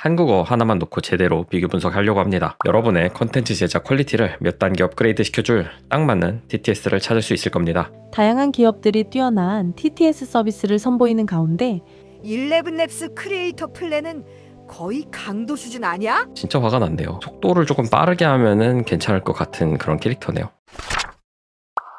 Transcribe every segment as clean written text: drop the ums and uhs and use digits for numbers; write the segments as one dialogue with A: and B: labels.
A: 한국어 하나만 놓고 제대로 비교 분석하려고 합니다. 여러분의 컨텐츠 제작 퀄리티를 몇 단계 업그레이드 시켜줄 딱 맞는 TTS를 찾을 수 있을 겁니다.
B: 다양한 기업들이 뛰어난 TTS 서비스를 선보이는 가운데
C: 11랩스 크리에이터 플랜은 거의 강도 수준 아니야?
A: 진짜 화가 난대요. 속도를 조금 빠르게 하면은 괜찮을 것 같은 그런 캐릭터네요.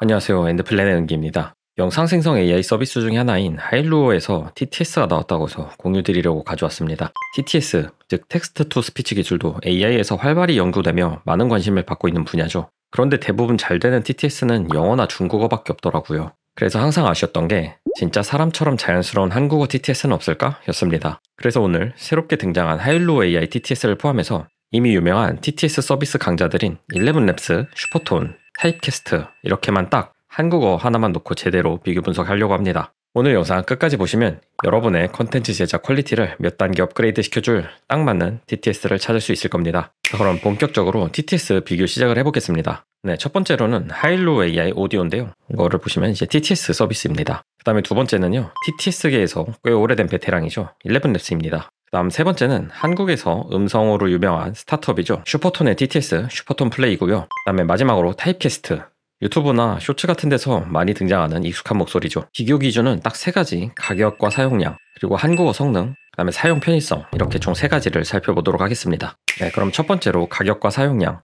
A: 안녕하세요, 엔드플랜의 은기입니다. 영상 생성 AI 서비스 중에 하나인 하일루어에서 TTS가 나왔다고 해서 공유드리려고 가져왔습니다. TTS, 즉 텍스트 투 스피치 기술도 AI에서 활발히 연구되며 많은 관심을 받고 있는 분야죠. 그런데 대부분 잘 되는 TTS는 영어나 중국어밖에 없더라고요. 그래서 항상 아쉬웠던 게 진짜 사람처럼 자연스러운 한국어 TTS는 없을까? 였습니다. 그래서 오늘 새롭게 등장한 하일루어 AI TTS를 포함해서 이미 유명한 TTS 서비스 강자들인 11랩스, 슈퍼톤, 타입캐스트 이렇게만 딱 한국어 하나만 놓고 제대로 비교 분석하려고 합니다. 오늘 영상 끝까지 보시면 여러분의 컨텐츠 제작 퀄리티를 몇 단계 업그레이드 시켜줄 딱 맞는 TTS를 찾을 수 있을 겁니다. 자, 그럼 본격적으로 TTS 비교 시작을 해보겠습니다. 네, 첫 번째로는 하일루어 AI 오디오인데요. 이거를 보시면 이제 TTS 서비스입니다. 그 다음에 두 번째는요, TTS계에서 꽤 오래된 베테랑이죠. 11랩스입니다. 그 다음 세 번째는 한국에서 음성으로 유명한 스타트업이죠. 슈퍼톤의 TTS, 슈퍼톤 플레이고요. 그 다음에 마지막으로 타입캐스트. 유튜브나 쇼츠 같은 데서 많이 등장하는 익숙한 목소리죠. 비교 기준은 딱 세 가지, 가격과 사용량, 그리고 한국어 성능, 그 다음에 사용 편의성, 이렇게 총 세 가지를 살펴보도록 하겠습니다. 네, 그럼 첫 번째로 가격과 사용량.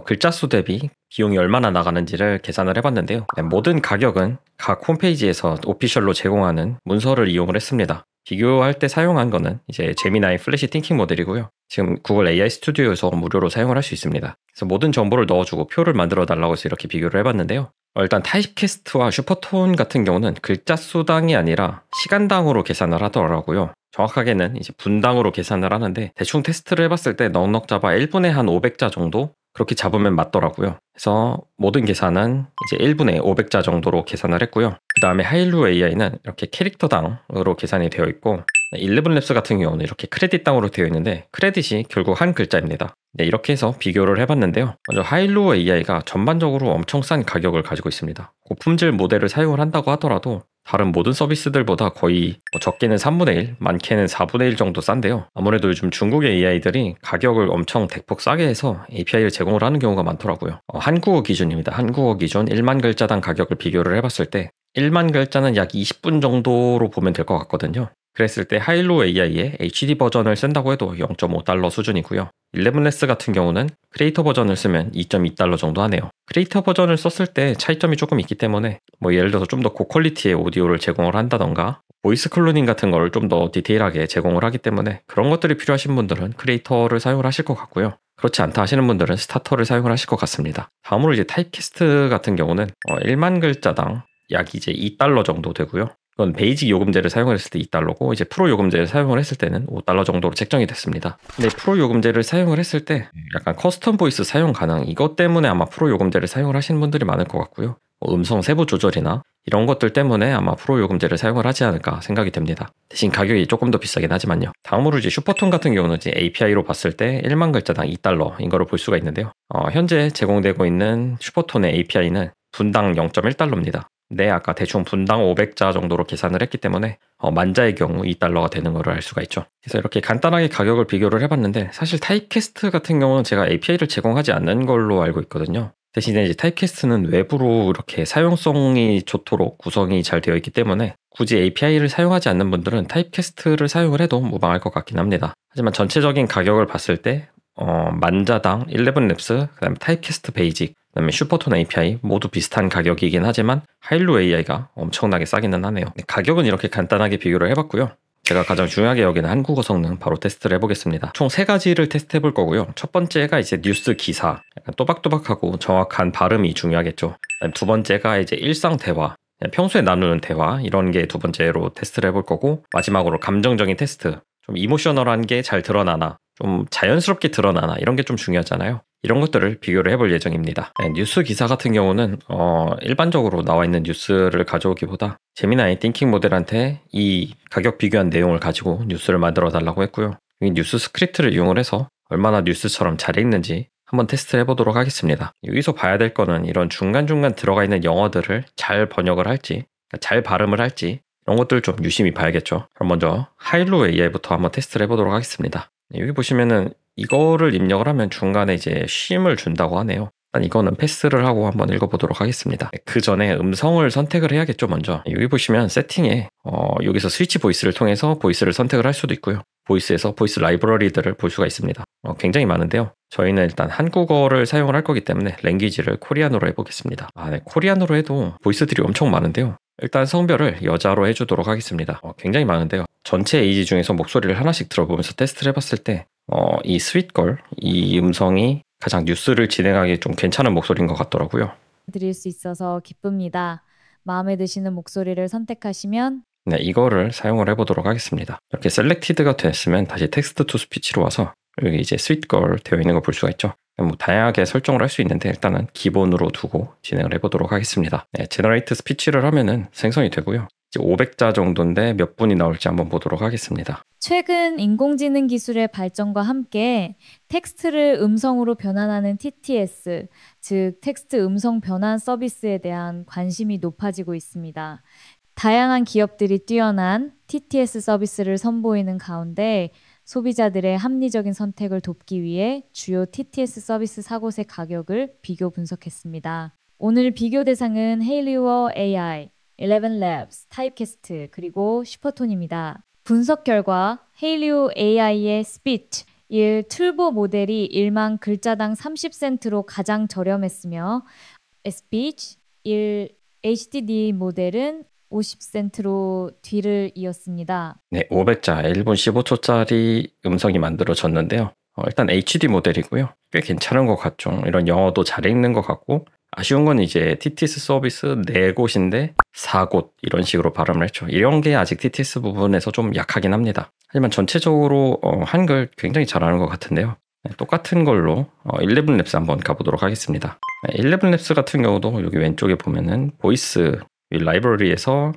A: 글자 수 대비 비용이 얼마나 나가는지를 계산을 해봤는데요. 네, 모든 가격은 각 홈페이지에서 오피셜로 제공하는 문서를 이용을 했습니다. 비교할 때 사용한 거는 이제 제미나이 플래시 띵킹 모델이고요. 지금 구글 AI 스튜디오에서 무료로 사용을 할 수 있습니다. 그래서 모든 정보를 넣어주고 표를 만들어 달라고 해서 이렇게 비교를 해봤는데요. 일단 타입캐스트와 슈퍼톤 같은 경우는 글자 수당이 아니라 시간당으로 계산을 하더라고요. 정확하게는 이제 분당으로 계산을 하는데 대충 테스트를 해봤을 때 넉넉 잡아 1분에 한 500자 정도 그렇게 잡으면 맞더라고요. 그래서 모든 계산은 이제 1분에 500자 정도로 계산을 했고요. 그 다음에 하일루어 AI는 이렇게 캐릭터당으로 계산이 되어 있고 11랩스 같은 경우는 이렇게 크레딧당으로 되어 있는데 크레딧이 결국 한 글자입니다. 네, 이렇게 해서 비교를 해봤는데요. 먼저 하일루어 AI가 전반적으로 엄청 싼 가격을 가지고 있습니다. 고품질 모델을 사용을 한다고 하더라도 다른 모든 서비스들보다 거의 적게는 3분의 1, 많게는 4분의 1 정도 싼데요. 아무래도 요즘 중국의 AI들이 가격을 엄청 대폭 싸게 해서 API를 제공을 하는 경우가 많더라고요. 한국어 기준입니다. 한국어 기준 1만 글자당 가격을 비교를 해봤을 때 1만 글자는 약 20분 정도로 보면 될 것 같거든요. 그랬을 때 하일루어 AI의 HD 버전을 쓴다고 해도 0.5달러 수준이고요. 11랩스 같은 경우는 크리에이터 버전을 쓰면 2.2달러 정도 하네요. 크리에이터 버전을 썼을 때 차이점이 조금 있기 때문에 예를 들어서 좀 더 고퀄리티의 오디오를 제공을 한다던가 보이스 클로닝 같은 거를 좀 더 디테일하게 제공을 하기 때문에 그런 것들이 필요하신 분들은 크리에이터를 사용을 하실 것 같고요. 그렇지 않다 하시는 분들은 스타터를 사용을 하실 것 같습니다. 다음으로 이제 타입캐스트 같은 경우는 1만 글자당 약 이제 2달러 정도 되고요. 이건 베이직 요금제를 사용을 했을 때 2달러고 이제 프로 요금제를 사용을 했을 때는 5달러 정도로 책정이 됐습니다. 근데 프로 요금제를 사용을 했을 때 약간 커스텀 보이스 사용 가능 이것 때문에 아마 프로 요금제를 사용을 하시는 분들이 많을 것 같고요. 음성 세부 조절이나 이런 것들 때문에 아마 프로 요금제를 사용을 하지 않을까 생각이 됩니다. 대신 가격이 조금 더 비싸긴 하지만요. 다음으로 이제 슈퍼톤 같은 경우는 이제 API로 봤을 때 1만 글자당 2달러인 거를 볼 수가 있는데요. 현재 제공되고 있는 슈퍼톤의 API는 분당 0.1달러입니다. 네, 아까 대충 분당 500자 정도로 계산을 했기 때문에 만자의 경우 2달러가 되는 거를 알 수가 있죠. 그래서 이렇게 간단하게 가격을 비교를 해봤는데 사실 타입캐스트 같은 경우는 제가 API를 제공하지 않는 걸로 알고 있거든요. 대신에 이제 타입캐스트는 외부로 이렇게 사용성이 좋도록 구성이 잘 되어 있기 때문에 굳이 API를 사용하지 않는 분들은 타입캐스트를 사용을 해도 무방할 것 같긴 합니다. 하지만 전체적인 가격을 봤을 때 만자당 11랩스, 그 다음에 타입캐스트 베이직, 그 다음에 슈퍼톤 API 모두 비슷한 가격이긴 하지만 하일루어 AI가 엄청나게 싸기는 하네요. 가격은 이렇게 간단하게 비교를 해봤고요. 제가 가장 중요하게 여기는 한국어 성능 바로 테스트를 해보겠습니다. 총 3가지를 테스트 해볼 거고요. 첫 번째가 이제 뉴스 기사, 약간 또박또박하고 정확한 발음이 중요하겠죠. 두 번째가 이제 일상 대화, 평소에 나누는 대화 이런 게 두 번째로 테스트를 해볼 거고 마지막으로 감정적인 테스트, 좀 이모셔널한 게 잘 드러나나 좀 자연스럽게 드러나나 이런 게 좀 중요하잖아요. 이런 것들을 비교를 해볼 예정입니다. 뉴스 기사 같은 경우는 일반적으로 나와 있는 뉴스를 가져오기보다 제미나이 띵킹 모델한테 이 가격 비교한 내용을 가지고 뉴스를 만들어 달라고 했고요. 이 뉴스 스크립트를 이용을 해서 얼마나 뉴스처럼 잘 읽는지 한번 테스트 해보도록 하겠습니다. 여기서 봐야 될 거는 이런 중간중간 들어가 있는 영어들을 잘 번역을 할지 잘 발음을 할지 이런 것들 좀 유심히 봐야겠죠. 그럼 먼저 하일루어 AI부터 한번 테스트를 해보도록 하겠습니다. 여기 보시면은 이거를 입력을 하면 중간에 이제 쉼을 준다고 하네요. 일단 이거는 패스를 하고 한번 읽어보도록 하겠습니다. 그 전에 음성을 선택을 해야겠죠, 먼저. 여기 보시면 세팅에 여기서 스위치 보이스를 통해서 보이스를 선택을 할 수도 있고요. 보이스에서 보이스 라이브러리들을 볼 수가 있습니다. 굉장히 많은데요. 저희는 일단 한국어를 사용을 할 거기 때문에 랭귀지를 코리안으로 해보겠습니다. 네, 코리안으로 해도 보이스들이 엄청 많은데요. 일단 성별을 여자로 해주도록 하겠습니다. 굉장히 많은데요. 전체 에이지 중에서 목소리를 하나씩 들어보면서 테스트를 해봤을 때 이 스윗걸, 이 음성이 가장 뉴스를 진행하기 좀 괜찮은 목소리인 것 같더라고요.
D: 드릴 수 있어서 기쁩니다. 마음에 드시는 목소리를 선택하시면
A: 네, 이거를 사용을 해보도록 하겠습니다. 이렇게 셀렉티드가 됐으면 다시 텍스트 투 스피치로 와서 여기 이제 스윗걸 되어 있는 거 볼 수가 있죠. 뭐 다양하게 설정을 할 수 있는데 일단은 기본으로 두고 진행을 해보도록 하겠습니다. 네, 제너레이트 스피치를 하면은 생성이 되고요. 이제 500자 정도인데 몇 분이 나올지 한번 보도록 하겠습니다.
D: 최근 인공지능 기술의 발전과 함께 텍스트를 음성으로 변환하는 TTS, 즉 텍스트 음성 변환 서비스에 대한 관심이 높아지고 있습니다. 다양한 기업들이 뛰어난 TTS 서비스를 선보이는 가운데 소비자들의 합리적인 선택을 돕기 위해 주요 TTS 서비스 4곳의 가격을 비교 분석했습니다. 오늘 비교 대상은 헤일리워 AI, 11labs, 타입캐스트, 그리고 슈퍼톤입니다. 분석 결과 헤일리오 AI의 스피치 1 툴보 모델이 1만 글자당 30센트로 가장 저렴했으며 스피치 1 HDD 모델은 50센트로 뒤를 이었습니다.
A: 네, 500자 1분 15초짜리 음성이 만들어졌는데요. 일단 HD 모델이고요. 꽤 괜찮은 것 같죠. 이런 영어도 잘 읽는 것 같고 아쉬운 건 이제 TTS 서비스 4곳인데 4곳 이런 식으로 발음을 했죠. 이런 게 아직 TTS 부분에서 좀 약하긴 합니다. 하지만 전체적으로 한글 굉장히 잘하는 것 같은데요. 네, 똑같은 걸로 11labs 한번 가보도록 하겠습니다. 11labs 같은 경우도 여기 왼쪽에 보면은 보이스 이 라이브러리에서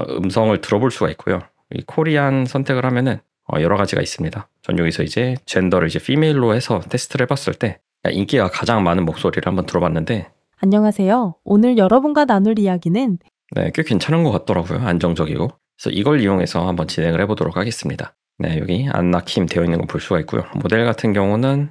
A: 음성을 들어볼 수가 있고요. 이 코리안 선택을 하면은 여러 가지가 있습니다. 전 여기서 이제 젠더를 이제 피메일로 해서 테스트를 해봤을 때 인기가 가장 많은 목소리를 한번 들어봤는데
B: 안녕하세요. 오늘 여러분과 나눌 이야기는
A: 네, 꽤 괜찮은 것 같더라고요. 안정적이고. 그래서 이걸 이용해서 한번 진행을 해보도록 하겠습니다. 네, 여기 안나킴 되어 있는 거 볼 수가 있고요. 모델 같은 경우는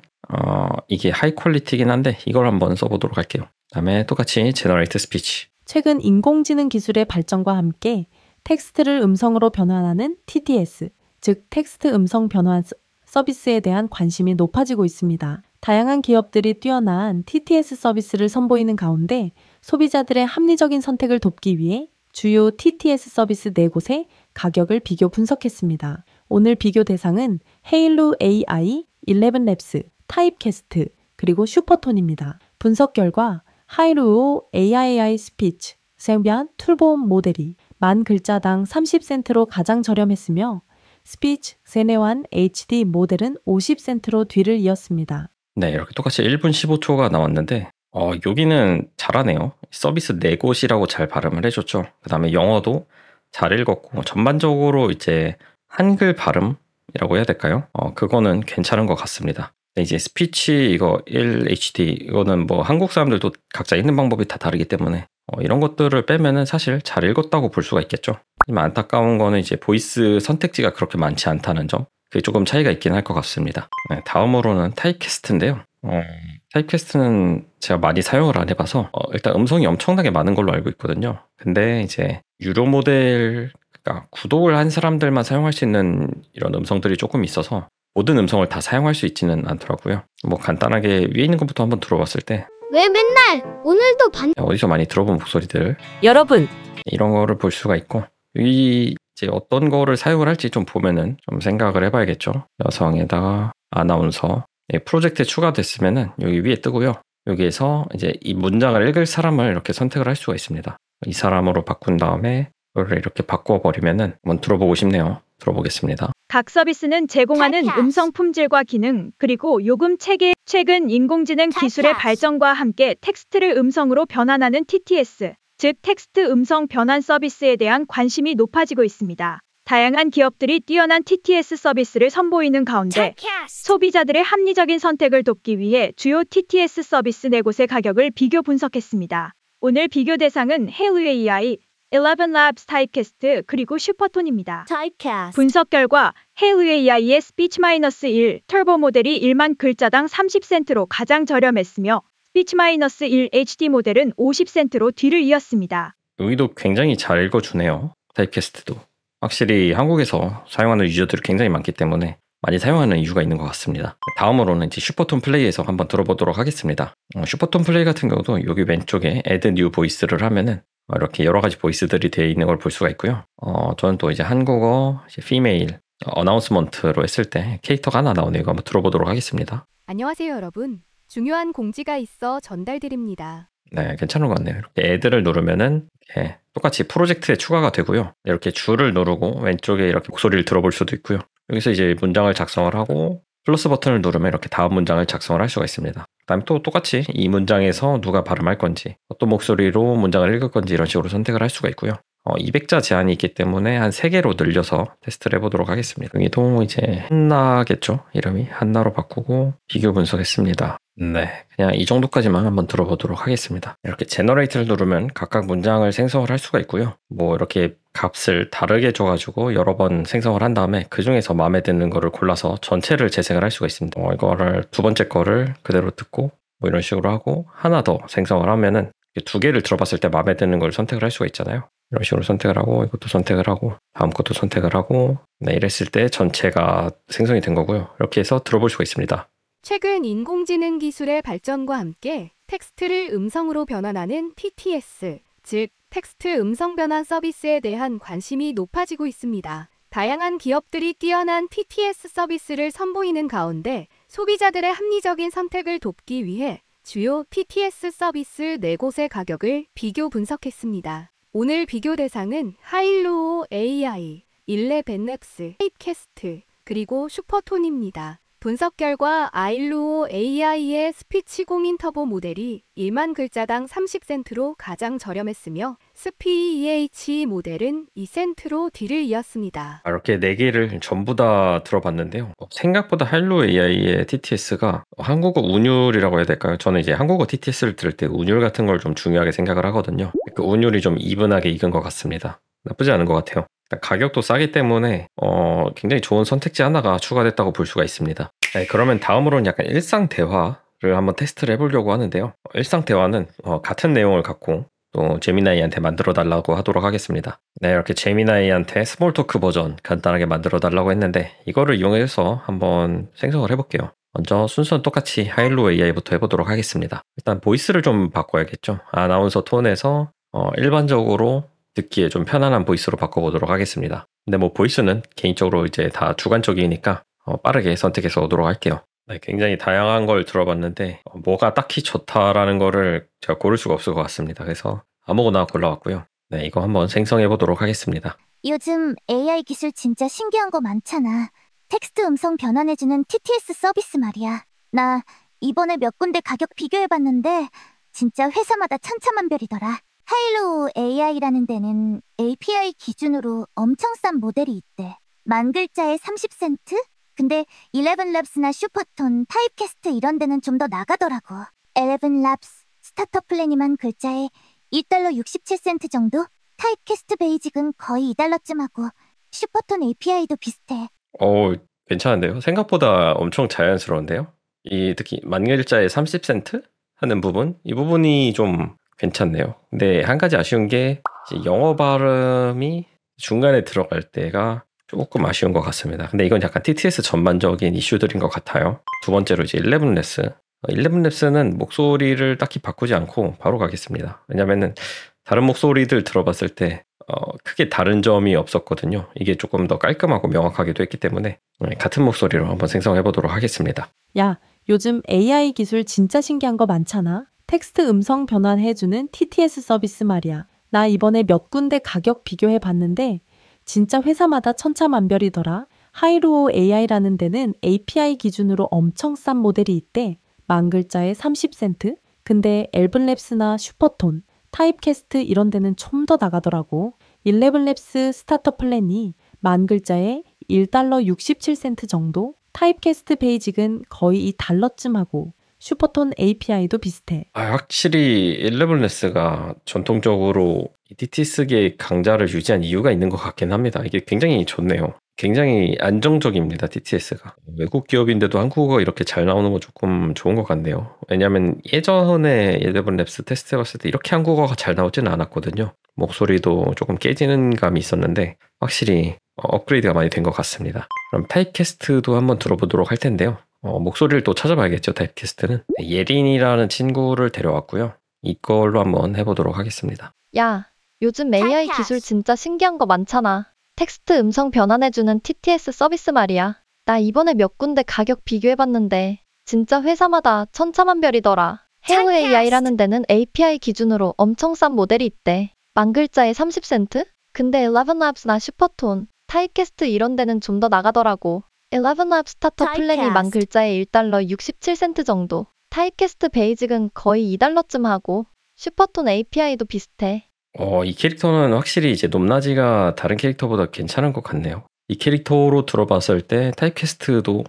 A: 이게 하이 퀄리티긴 한데 이걸 한번 써보도록 할게요. 그다음에 똑같이 제너레이트 스피치.
B: 최근 인공지능 기술의 발전과 함께 텍스트를 음성으로 변환하는 TTS, 즉 텍스트 음성 변환 서비스에 대한 관심이 높아지고 있습니다. 다양한 기업들이 뛰어난 TTS 서비스를 선보이는 가운데 소비자들의 합리적인 선택을 돕기 위해 주요 TTS 서비스 4곳의 가격을 비교 분석했습니다. 오늘 비교 대상은 헤일루 AI, 11labs, 타입캐스트, 그리고 슈퍼톤입니다. 분석 결과 하이루오 AI 스피치, 생변 툴보 모델이 만 글자당 30센트로 가장 저렴했으며 스피치 세네완 HD 모델은 50센트로 뒤를 이었습니다.
A: 네, 이렇게 똑같이 1분 15초가 나왔는데 여기는 잘하네요. 서비스 4곳이라고 잘 발음을 해줬죠. 그 다음에 영어도 잘 읽었고 전반적으로 이제 한글 발음이라고 해야 될까요? 그거는 괜찮은 것 같습니다. 이제 스피치 이거 1HD 이거는 뭐 한국 사람들도 각자 읽는 방법이 다 다르기 때문에 이런 것들을 빼면은 사실 잘 읽었다고 볼 수가 있겠죠. 하지만 안타까운 거는 이제 보이스 선택지가 그렇게 많지 않다는 점, 그게 조금 차이가 있긴 할 것 같습니다. 네, 다음으로는 타입캐스트인데요. 타입캐스트는 제가 많이 사용을 안 해봐서 일단 음성이 엄청나게 많은 걸로 알고 있거든요. 근데 이제 유료 모델, 그러니까 구독을 한 사람들만 사용할 수 있는 이런 음성들이 조금 있어서 모든 음성을 다 사용할 수 있지는 않더라고요. 뭐 간단하게 위에 있는 것부터 한번 들어봤을 때
E: 왜 맨날 오늘도
A: 어디서 많이 들어본 목소리들
B: 여러분,
A: 이런 거를 볼 수가 있고 여기 이제 어떤 거를 사용을 할지 좀 보면은 좀 생각을 해봐야겠죠. 여성에다가 아나운서 프로젝트에 추가됐으면은 여기 위에 뜨고요. 여기에서 이제 이 문장을 읽을 사람을 이렇게 선택을 할 수가 있습니다. 이 사람으로 바꾼 다음에 이거를 이렇게 바꿔버리면은 한번 들어보고 싶네요. 들어보겠습니다.
F: 각 서비스는 제공하는 음성 품질과 기능, 그리고 요금 체계, 최근 인공지능 기술의 발전과 함께 텍스트를 음성으로 변환하는 TTS, 즉 텍스트 음성 변환 서비스에 대한 관심이 높아지고 있습니다. 다양한 기업들이 뛰어난 TTS 서비스를 선보이는 가운데 소비자들의 합리적인 선택을 돕기 위해 주요 TTS 서비스 4곳의 가격을 비교 분석했습니다. 오늘 비교 대상은 헤일루 AI, 11labs 타입캐스트 그리고 슈퍼톤입니다.
E: 타입캐스트.
F: 분석 결과 헤일루 AI의 스피치-1 터보 모델이 1만 글자당 30센트로 가장 저렴했으며 스피치-1 HD 모델은 50센트로 뒤를 이었습니다.
A: 여기도 굉장히 잘 읽어주네요. 타입캐스트도. 확실히 한국에서 사용하는 유저들이 굉장히 많기 때문에 많이 사용하는 이유가 있는 것 같습니다. 다음으로는 이제 슈퍼톤 플레이에서 한번 들어보도록 하겠습니다. 슈퍼톤 플레이 같은 경우도 여기 왼쪽에 Add New Voice를 하면은 이렇게 여러 가지 보이스들이 되어 있는 걸 볼 수가 있고요. 저는 또 이제 한국어, 이제 피메일, 어나운스먼트로 했을 때 캐릭터가 하나 나오네요. 이거 한번 들어보도록 하겠습니다.
G: 안녕하세요, 여러분. 중요한 공지가 있어 전달드립니다.
A: 네, 괜찮은 것 같네요. 이렇게 Add를 누르면은 이렇게 똑같이 프로젝트에 추가가 되고요. 이렇게 줄을 누르고 왼쪽에 이렇게 목소리를 들어볼 수도 있고요. 여기서 이제 문장을 작성을 하고 플러스 버튼을 누르면 이렇게 다음 문장을 작성을 할 수가 있습니다. 그다음에 또 똑같이 이 문장에서 누가 발음할 건지 어떤 목소리로 문장을 읽을 건지 이런 식으로 선택을 할 수가 있고요. 200자 제한이 있기 때문에 한 3개로 늘려서 테스트를 해보도록 하겠습니다. 여기도 이제 한나겠죠? 이름이 한나로 바꾸고 비교 분석했습니다. 네, 그냥 이 정도까지만 한번 들어보도록 하겠습니다. 이렇게 제너레이트를 누르면 각각 문장을 생성을 할 수가 있고요. 뭐 이렇게 값을 다르게 줘가지고 여러 번 생성을 한 다음에 그 중에서 마음에 드는 거를 골라서 전체를 재생을 할 수가 있습니다. 이거를 두 번째 거를 그대로 듣고 뭐 이런 식으로 하고 하나 더 생성을 하면은 2개를 들어봤을 때 마음에 드는 걸 선택을 할 수가 있잖아요. 이런 식으로 선택을 하고 이것도 선택을 하고 다음 것도 선택을 하고 네, 이랬을 때 전체가 생성이 된 거고요. 이렇게 해서 들어볼 수가 있습니다.
G: 최근 인공지능 기술의 발전과 함께 텍스트를 음성으로 변환하는 TTS, 즉 텍스트 음성 변환 서비스에 대한 관심이 높아지고 있습니다. 다양한 기업들이 뛰어난 TTS 서비스를 선보이는 가운데 소비자들의 합리적인 선택을 돕기 위해 주요 TTS 서비스 4곳의 가격을 비교 분석했습니다. 오늘 비교 대상은 하일루오 AI, 11labs, 타입캐스트, 그리고 슈퍼톤입니다. 분석 결과 아일루오 AI의 스피치 공인 터보 모델이 1만 글자당 30센트로 가장 저렴했으며 스피EH 모델은 2센트로 뒤를 이었습니다.
A: 이렇게 4개를 전부 다 들어봤는데요. 생각보다 하일루오 AI의 TTS가 한국어 운율이라고 해야 될까요? 저는 이제 한국어 TTS를 들을 때 운율 같은 걸 좀 중요하게 생각을 하거든요. 그 운율이 좀 이분하게 익은 것 같습니다. 나쁘지 않은 것 같아요. 가격도 싸기 때문에 굉장히 좋은 선택지 하나가 추가됐다고 볼 수가 있습니다. 네, 그러면 다음으로는 약간 일상 대화를 한번 테스트를 해보려고 하는데요. 일상 대화는 같은 내용을 갖고 또 제미나이한테 만들어 달라고 하도록 하겠습니다. 네, 이렇게 제미나이한테 스몰 토크 버전 간단하게 만들어 달라고 했는데 이거를 이용해서 한번 생성을 해볼게요. 먼저 순서는 똑같이 하일루오 AI부터 해보도록 하겠습니다. 일단 보이스를 좀 바꿔야겠죠. 아나운서 톤에서 일반적으로 듣기에 좀 편안한 보이스로 바꿔보도록 하겠습니다. 근데 뭐 보이스는 개인적으로 이제 다 주관적이니까 빠르게 선택해서 오도록 할게요. 네, 굉장히 다양한 걸 들어봤는데 뭐가 딱히 좋다라는 거를 제가 고를 수가 없을 것 같습니다. 그래서 아무거나 골라왔고요. 네, 이거 한번 생성해 보도록 하겠습니다.
E: 요즘 AI 기술 진짜 신기한 거 많잖아. 텍스트 음성 변환해주는 TTS 서비스 말이야. 나 이번에 몇 군데 가격 비교해봤는데 진짜 회사마다 천차만별이더라. 하일루오 AI라는 데는 API 기준으로 엄청 싼 모델이 있대. 만 글자에 30센트? 근데 11labs나 슈퍼톤, 타입캐스트 이런 데는 좀 더 나가더라고. 11labs, 스타터 플래니만 글자에 $1 67센트 정도? 타입캐스트 베이직은 거의 $2쯤 하고 슈퍼톤 API도 비슷해.
A: 괜찮은데요? 생각보다 엄청 자연스러운데요? 특히 만 글자에 30센트? 하는 부분? 이 부분이 좀 괜찮네요. 근데 한 가지 아쉬운 게 영어 발음이 중간에 들어갈 때가 조금 아쉬운 것 같습니다. 근데 이건 약간 TTS 전반적인 이슈들인 것 같아요. 두 번째로 이제 11labs. 11labs는 목소리를 딱히 바꾸지 않고 바로 가겠습니다. 왜냐면은 다른 목소리들 들어봤을 때 크게 다른 점이 없었거든요. 이게 조금 더 깔끔하고 명확하게도 했기 때문에 같은 목소리로 한번 생성해 보도록 하겠습니다.
B: 야, 요즘 AI 기술 진짜 신기한 거 많잖아. 텍스트 음성 변환해주는 TTS 서비스 말이야. 나 이번에 몇 군데 가격 비교해봤는데 진짜 회사마다 천차만별이더라. 하일루오 AI라는 데는 API 기준으로 엄청 싼 모델이 있대. 만 글자에 30센트? 근데 11labs나 슈퍼톤, 타입캐스트 이런 데는 좀 더 나가더라고. 11labs 스타터 플랜이 만 글자에 $1 67센트 정도? 타입캐스트 베이직은 거의 $2쯤 하고 슈퍼톤 API도 비슷해.
A: 확실히 11labs가 전통적으로 이 TTS계의 강자를 유지한 이유가 있는 것 같긴 합니다. 이게 굉장히 좋네요. 굉장히 안정적입니다. TTS가. 외국 기업인데도 한국어가 이렇게 잘 나오는 거 조금 좋은 것 같네요. 왜냐하면 예전에 11랩스 테스트 해봤을 때 이렇게 한국어가 잘 나오지는 않았거든요. 목소리도 조금 깨지는 감이 있었는데 확실히 업그레이드가 많이 된 것 같습니다. 그럼 타입캐스트도 한번 들어보도록 할 텐데요. 목소리를 또 찾아봐야겠죠. 타입캐스트는. 예린이라는 친구를 데려왔고요. 이걸로 한번 해보도록 하겠습니다.
H: 야, 요즘 AI 기술 진짜 신기한 거 많잖아. 텍스트 음성 변환해주는 TTS 서비스 말이야. 나 이번에 몇 군데 가격 비교해봤는데 진짜 회사마다 천차만별이더라. 헤어 AI라는 데는 API 기준으로 엄청 싼 모델이 있대. 만 글자에 30센트? 근데 11labs나 슈퍼톤, 타입캐스트 이런 데는 좀 더 나가더라고. 11labs 스타터 플랜이 만 글자에 1달러 67센트 정도. 타입캐스트 베이직은 거의 2달러쯤 하고 슈퍼톤 API도 비슷해.
A: 이 캐릭터는 확실히 이제 높낮이가 다른 캐릭터보다 괜찮은 것 같네요. 이 캐릭터로 들어봤을 때 타입캐스트도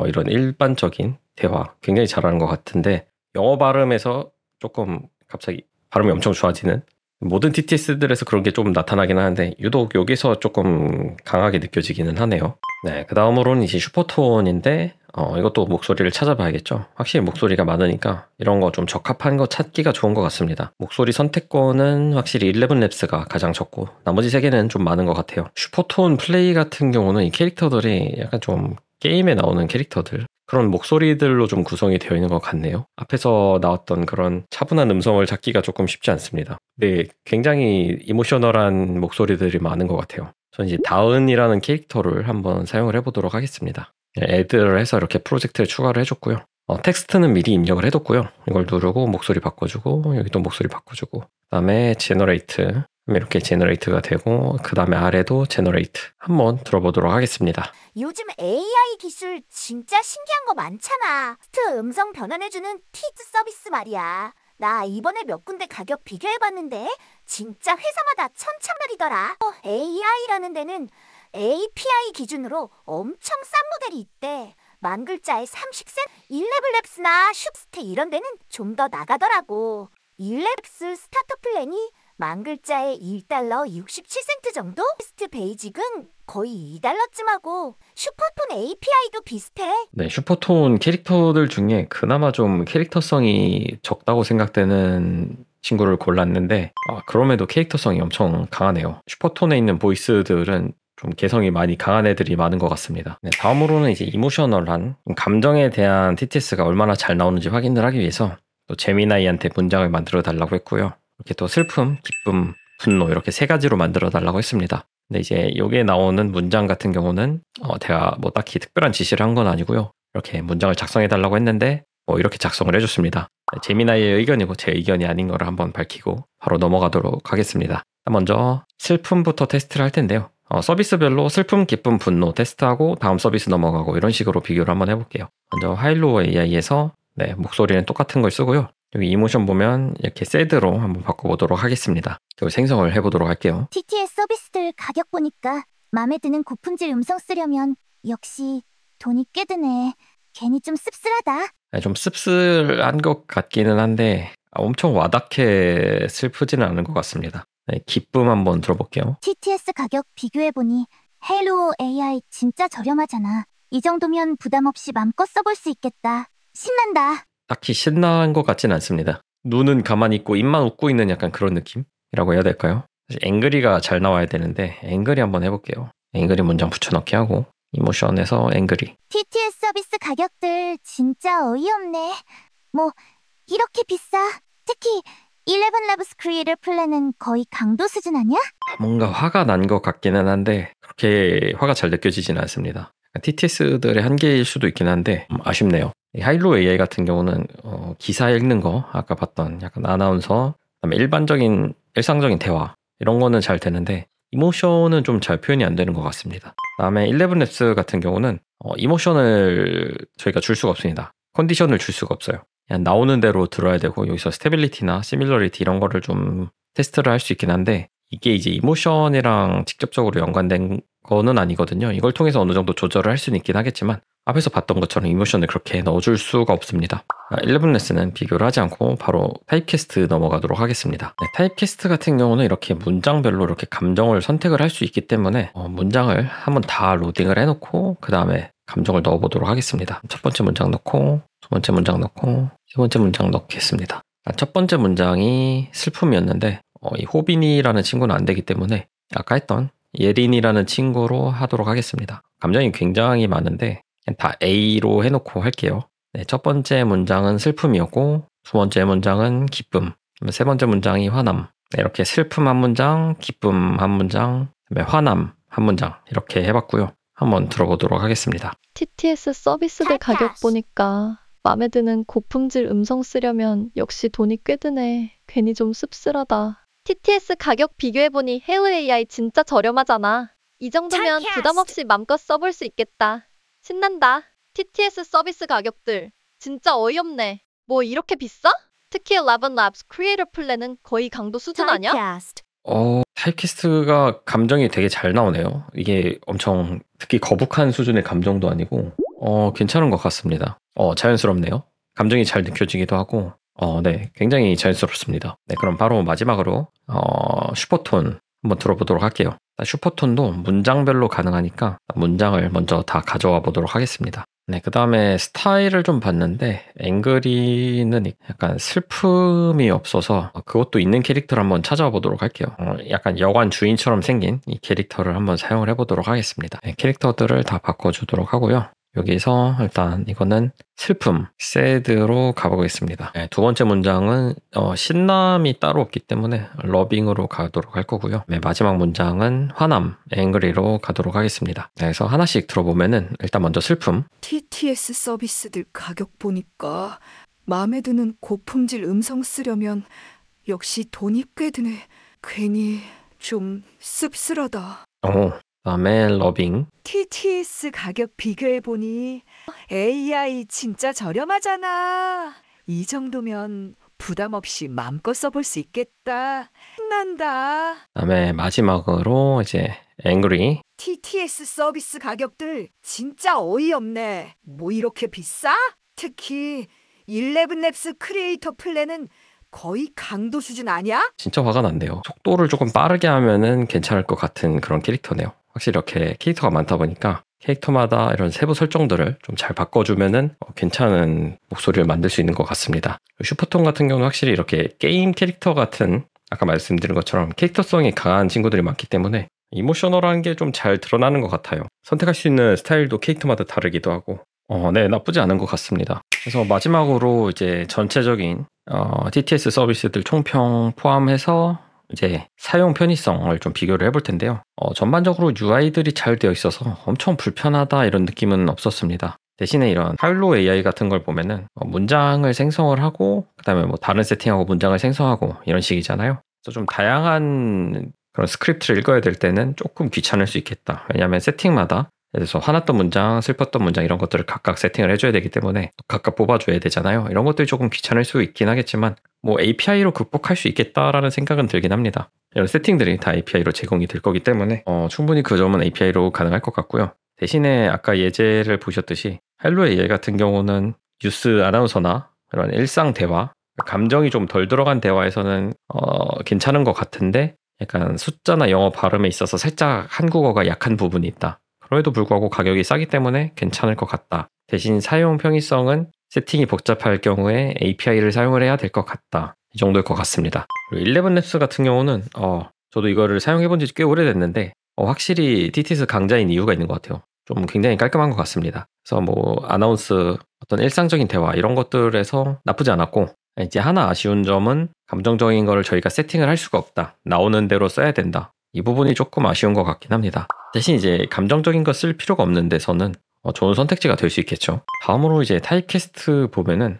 A: 이런 일반적인 대화 굉장히 잘하는 것 같은데 영어 발음에서 조금 갑자기 발음이 엄청 좋아지는 모든 TTS들에서 그런 게 좀 나타나긴 하는데 유독 여기서 조금 강하게 느껴지기는 하네요. 네, 그 다음으로는 이제 슈퍼톤인데 이것도 목소리를 찾아봐야겠죠. 확실히 목소리가 많으니까 이런 거 좀 적합한 거 찾기가 좋은 것 같습니다. 목소리 선택권은 확실히 11랩스가 가장 적고 나머지 3개는 좀 많은 것 같아요. 슈퍼톤 플레이 같은 경우는 이 캐릭터들이 약간 좀 게임에 나오는 캐릭터들 그런 목소리들로 좀 구성이 되어 있는 것 같네요. 앞에서 나왔던 그런 차분한 음성을 찾기가 조금 쉽지 않습니다. 네, 굉장히 이모셔널한 목소리들이 많은 것 같아요. 저는 이제 다은이라는 캐릭터를 한번 사용을 해보도록 하겠습니다. 애드를 해서 이렇게 프로젝트에 추가를 해줬고요. 텍스트는 미리 입력을 해뒀고요. 이걸 누르고 목소리 바꿔주고 여기도 목소리 바꿔주고 그 다음에 제너레이트 이렇게 제너레이트가 되고 그 다음에 아래도 제너레이트 한번 들어보도록 하겠습니다.
E: 요즘 AI 기술 진짜 신기한 거 많잖아. 텍스트 음성 변환해주는 TTS 서비스 말이야. 나 이번에 몇 군데 가격 비교해봤는데 진짜 회사마다 천차만별이더라. AI라는 데는 API 기준으로 엄청 싼 모델이 있대. 만 글자에 30센트? 11랩스나 슈스테 이런 데는 좀 더 나가더라고. 11랩스 스타터 플랜이 만 글자에 1달러 67센트 정도? 텍스트 베이직은 거의 2달러쯤 하고 슈퍼톤 API도 비슷해.
A: 네, 슈퍼톤 캐릭터들 중에 그나마 좀 캐릭터성이 적다고 생각되는 친구를 골랐는데 그럼에도 캐릭터성이 엄청 강하네요. 슈퍼톤에 있는 보이스들은 좀 개성이 많이 강한 애들이 많은 것 같습니다. 네, 다음으로는 이제 이모셔널한 감정에 대한 TTS가 얼마나 잘 나오는지 확인을 하기 위해서 또 제미나이한테 문장을 만들어 달라고 했고요. 이렇게 또 슬픔, 기쁨, 분노 이렇게 3가지로 만들어 달라고 했습니다. 근데 이제 여기에 나오는 문장 같은 경우는 제가 뭐 딱히 특별한 지시를 한 건 아니고요. 이렇게 문장을 작성해 달라고 했는데 이렇게 작성을 해줬습니다. 제미나이의 의견이고 제 의견이 아닌 거를 한번 밝히고 바로 넘어가도록 하겠습니다. 먼저 슬픔부터 테스트를 할 텐데요. 서비스별로 슬픔, 기쁨, 분노 테스트하고 다음 서비스 넘어가고 이런 식으로 비교를 한번 해볼게요. 먼저 하일로어 AI에서 목소리는 똑같은 걸 쓰고요. 여기 이모션 보면 이렇게 새드로 한번 바꿔보도록 하겠습니다. 그리고 생성을 해보도록 할게요.
E: TTS 서비스들 가격 보니까 마음에 드는 고품질 음성 쓰려면 역시 돈이 꽤 드네. 괜히 좀 씁쓸하다.
A: 좀 씁쓸한 것 같기는 한데 엄청 와닿게 슬프지는 않은 것 같습니다. 기쁨 한번 들어볼게요.
E: TTS 가격 비교해보니 헬로 AI 진짜 저렴하잖아. 이 정도면 부담 없이 맘껏 써볼 수 있겠다. 신난다.
A: 딱히 신난 것 같진 않습니다. 눈은 가만히 있고 입만 웃고 있는 약간 그런 느낌이라고 해야 될까요? 사실 앵그리가 잘 나와야 되는데 앵그리 한번 해볼게요. 앵그리 문장 붙여넣기 하고 이모션에서 앵그리.
E: TTS 서비스 가격들 진짜 어이없네. 뭐 이렇게 비싸? 특히 11labs 크리에이터 플랜은 거의 강도 수준 아니야?
A: 뭔가 화가 난 것 같기는 한데 그렇게 화가 잘 느껴지지는 않습니다. TTS들의 한계일 수도 있긴 한데 아쉽네요. 하일로 AI 같은 경우는 기사 읽는 거 아까 봤던 약간 아나운서 그다음에 일상적인 대화 이런 거는 잘 되는데 이모션은 좀 잘 표현이 안 되는 것 같습니다. 그다음에 11랩스 같은 경우는 이모션을 저희가 줄 수가 없습니다. 컨디션을 줄 수가 없어요. 그냥 나오는 대로 들어야 되고 여기서 스테빌리티나 시밀러리티 이런 거를 좀 테스트를 할 수 있긴 한데 이게 이제 이모션이랑 직접적으로 연관된 거는 아니거든요. 이걸 통해서 어느 정도 조절을 할 수는 있긴 하겠지만 앞에서 봤던 것처럼 이모션을 그렇게 넣어줄 수가 없습니다. 11랩스는 비교를 하지 않고 바로 타입캐스트 넘어가도록 하겠습니다. 네, 타입캐스트 같은 경우는 이렇게 문장별로 이렇게 감정을 선택을 할 수 있기 때문에 문장을 한번 다 로딩을 해놓고 그 다음에 감정을 넣어보도록 하겠습니다. 첫 번째 문장 넣고, 두 번째 문장 넣고, 세 번째 문장 넣겠습니다. 첫 번째 문장이 슬픔이었는데 이 호빈이라는 친구는 안 되기 때문에 아까 했던 예린이라는 친구로 하도록 하겠습니다. 감정이 굉장히 많은데 다 A로 해놓고 할게요. 네, 첫 번째 문장은 슬픔이었고 두 번째 문장은 기쁨, 세 번째 문장이 화남. 네, 이렇게 슬픔 한 문장, 기쁨 한 문장, 그다음에 화남 한 문장 이렇게 해봤고요. 한번 들어보도록 하겠습니다.
H: TTS 서비스들 가격 보니까 마음에 드는 고품질 음성 쓰려면 역시 돈이 꽤 드네. 괜히 좀 씁쓸하다. TTS 가격 비교해보니 헤어 AI 진짜 저렴하잖아. 이 정도면 부담 없이 맘껏 써볼 수 있겠다. 신난다. TTS 서비스 가격들 진짜 어이없네. 뭐 이렇게 비싸? 특히 11랩스 크리에이터 플랜은 거의 강도 수준 아니야?
A: 타입캐스트가 감정이 되게 잘 나오네요. 이게 엄청 특히 거북한 수준의 감정도 아니고 괜찮은 것 같습니다. 자연스럽네요. 감정이 잘 느껴지기도 하고 네, 굉장히 자연스럽습니다. 네, 그럼 바로 마지막으로 슈퍼톤 한번 들어보도록 할게요. 슈퍼톤도 문장별로 가능하니까 문장을 먼저 다 가져와 보도록 하겠습니다. 네, 그 다음에 스타일을 좀 봤는데 앵그리는 약간 슬픔이 없어서 그것도 있는 캐릭터를 한번 찾아와 보도록 할게요. 약간 여관 주인처럼 생긴 이 캐릭터를 한번 사용을 해보도록 하겠습니다. 네, 캐릭터들을 다 바꿔주도록 하고요. 여기서 일단 이거는 슬픔, sad로 가보겠습니다. 네, 두 번째 문장은 신남이 따로 없기 때문에 러빙으로 가도록 할 거고요. 네, 마지막 문장은 화남, angry로 가도록 하겠습니다. 네, 그래서 하나씩 들어보면은 일단 먼저 슬픔.
C: TTS 서비스들 가격 보니까 마음에 드는 고품질 음성 쓰려면 역시 돈이 꽤 드네. 괜히 좀 씁쓸하다.
A: 그다음에 러빙.
C: TTS 가격 비교해보니 AI 진짜 저렴하잖아. 이 정도면 부담 없이 마음껏 써볼 수 있겠다. 신난다.
A: 그다음에 마지막으로 이제 angry.
C: TTS 서비스 가격들 진짜 어이없네. 뭐 이렇게 비싸? 특히 11랩스 크리에이터 플랜은 거의 강도 수준 아니야?
A: 진짜 화가 난대요. 속도를 조금 빠르게 하면은 괜찮을 것 같은 그런 캐릭터네요. 확실히 이렇게 캐릭터가 많다 보니까 캐릭터마다 이런 세부 설정들을 좀 잘 바꿔주면은 괜찮은 목소리를 만들 수 있는 것 같습니다. 슈퍼톤 같은 경우는 확실히 이렇게 게임 캐릭터 같은 아까 말씀드린 것처럼 캐릭터성이 강한 친구들이 많기 때문에 이모셔널한 게 좀 잘 드러나는 것 같아요. 선택할 수 있는 스타일도 캐릭터마다 다르기도 하고 네, 나쁘지 않은 것 같습니다. 그래서 마지막으로 이제 전체적인 TTS 서비스들 총평 포함해서 이제 사용 편의성을 좀 비교를 해볼 텐데요. 전반적으로 UI들이 잘 되어 있어서 엄청 불편하다 이런 느낌은 없었습니다. 대신에 이런 하일로 AI 같은 걸 보면은 문장을 생성을 하고 그다음에 뭐 다른 세팅하고 문장을 생성하고 이런 식이잖아요. 그래서 좀 다양한 그런 스크립트를 읽어야 될 때는 조금 귀찮을 수 있겠다. 왜냐하면 세팅마다 예를 들어서 화났던 문장, 슬펐던 문장 이런 것들을 각각 세팅을 해줘야 되기 때문에 각각 뽑아줘야 되잖아요. 이런 것들이 조금 귀찮을 수 있긴 하겠지만 뭐 API로 극복할 수 있겠다라는 생각은 들긴 합니다. 이런 세팅들이 다 API로 제공이 될 거기 때문에 충분히 그 점은 API로 가능할 것 같고요. 대신에 아까 예제를 보셨듯이 헬로 AI 같은 경우는 뉴스 아나운서나 그런 일상 대화, 감정이 좀 덜 들어간 대화에서는 괜찮은 것 같은데 약간 숫자나 영어 발음에 있어서 살짝 한국어가 약한 부분이 있다. 그럼에도 불구하고 가격이 싸기 때문에 괜찮을 것 같다. 대신 사용 편의성은 세팅이 복잡할 경우에 API를 사용을 해야 될 것 같다. 이 정도일 것 같습니다. 그리고 11랩스 같은 경우는 저도 이거를 사용해 본 지 꽤 오래됐는데 확실히 TTS 강자인 이유가 있는 것 같아요. 좀 굉장히 깔끔한 것 같습니다. 그래서 뭐 아나운스 어떤 일상적인 대화 이런 것들에서 나쁘지 않았고 이제 하나 아쉬운 점은 감정적인 거를 저희가 세팅을 할 수가 없다. 나오는 대로 써야 된다. 이 부분이 조금 아쉬운 것 같긴 합니다. 대신 이제 감정적인 거 쓸 필요가 없는 데서는 좋은 선택지가 될 수 있겠죠. 다음으로 이제 타입캐스트 보면은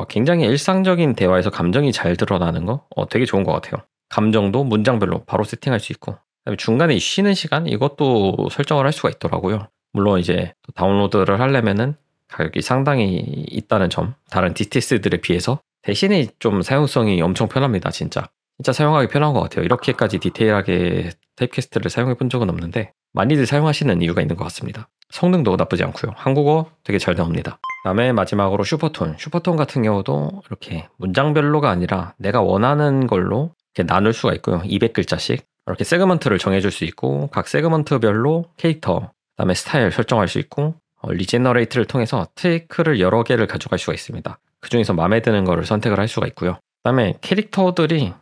A: 굉장히 일상적인 대화에서 감정이 잘 드러나는 거 되게 좋은 것 같아요. 감정도 문장별로 바로 세팅할 수 있고 그다음에 중간에 쉬는 시간 이것도 설정을 할 수가 있더라고요. 물론 이제 다운로드를 하려면은 가격이 상당히 있다는 점 다른 TTS들에 비해서 대신에 좀 사용성이 엄청 편합니다. 진짜 사용하기 편한 것 같아요. 이렇게까지 디테일하게 타입캐스트를 사용해 본 적은 없는데 많이들 사용하시는 이유가 있는 것 같습니다. 성능도 나쁘지 않고요. 한국어 되게 잘 나옵니다. 다음에 마지막으로 슈퍼톤. 슈퍼톤 같은 경우도 이렇게 문장별로가 아니라 내가 원하는 걸로 이렇게 나눌 수가 있고요. 200글자씩 이렇게 세그먼트를 정해줄 수 있고 각 세그먼트별로 캐릭터, 그다음에 스타일 설정할 수 있고 리제너레이트를 통해서 트리크를 여러 개를 가져갈 수가 있습니다. 그 중에서 마음에 드는 거를 선택을 할 수가 있고요. 그다음에 캐릭터들이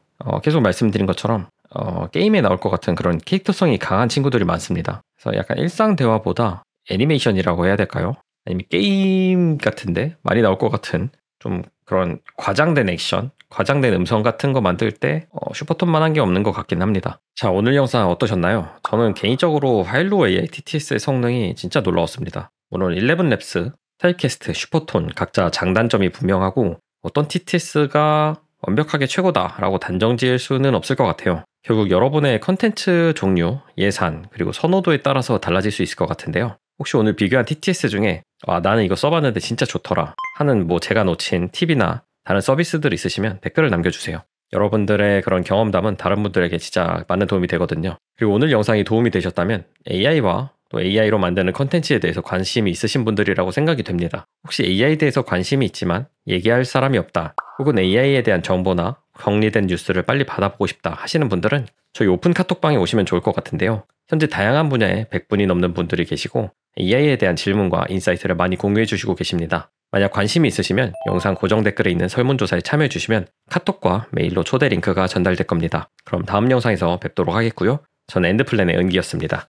A: 계속 말씀드린 것처럼 게임에 나올 것 같은 그런 캐릭터성이 강한 친구들이 많습니다. 그래서 약간 일상 대화보다 애니메이션이라고 해야 될까요? 아니면 게임 같은데 많이 나올 것 같은 좀 그런 과장된 액션, 과장된 음성 같은 거 만들 때 슈퍼톤만 한 게 없는 것 같긴 합니다. 자, 오늘 영상 어떠셨나요? 저는 개인적으로 하일루어 AI TTS의 성능이 진짜 놀라웠습니다. 물론 11랩스, 타입캐스트, 슈퍼톤 각자 장단점이 분명하고 어떤 TTS가 완벽하게 최고다라고 단정 지을 수는 없을 것 같아요. 결국 여러분의 컨텐츠 종류, 예산, 그리고 선호도에 따라서 달라질 수 있을 것 같은데요. 혹시 오늘 비교한 TTS 중에 나는 이거 써봤는데 진짜 좋더라 하는 제가 놓친 팁이나 다른 서비스들 있으시면 댓글을 남겨주세요. 여러분들의 그런 경험담은 다른 분들에게 진짜 많은 도움이 되거든요. 그리고 오늘 영상이 도움이 되셨다면 AI와 또 AI로 만드는 컨텐츠에 대해서 관심이 있으신 분들이라고 생각이 됩니다. 혹시 AI에 대해서 관심이 있지만 얘기할 사람이 없다, 혹은 AI에 대한 정보나 정리된 뉴스를 빨리 받아보고 싶다 하시는 분들은 저희 오픈 카톡방에 오시면 좋을 것 같은데요. 현재 다양한 분야에 100분이 넘는 분들이 계시고 AI에 대한 질문과 인사이트를 많이 공유해 주시고 계십니다. 만약 관심이 있으시면 영상 고정 댓글에 있는 설문조사에 참여해 주시면 카톡과 메일로 초대 링크가 전달될 겁니다. 그럼 다음 영상에서 뵙도록 하겠고요. 저는 엔드플랜의 은기였습니다.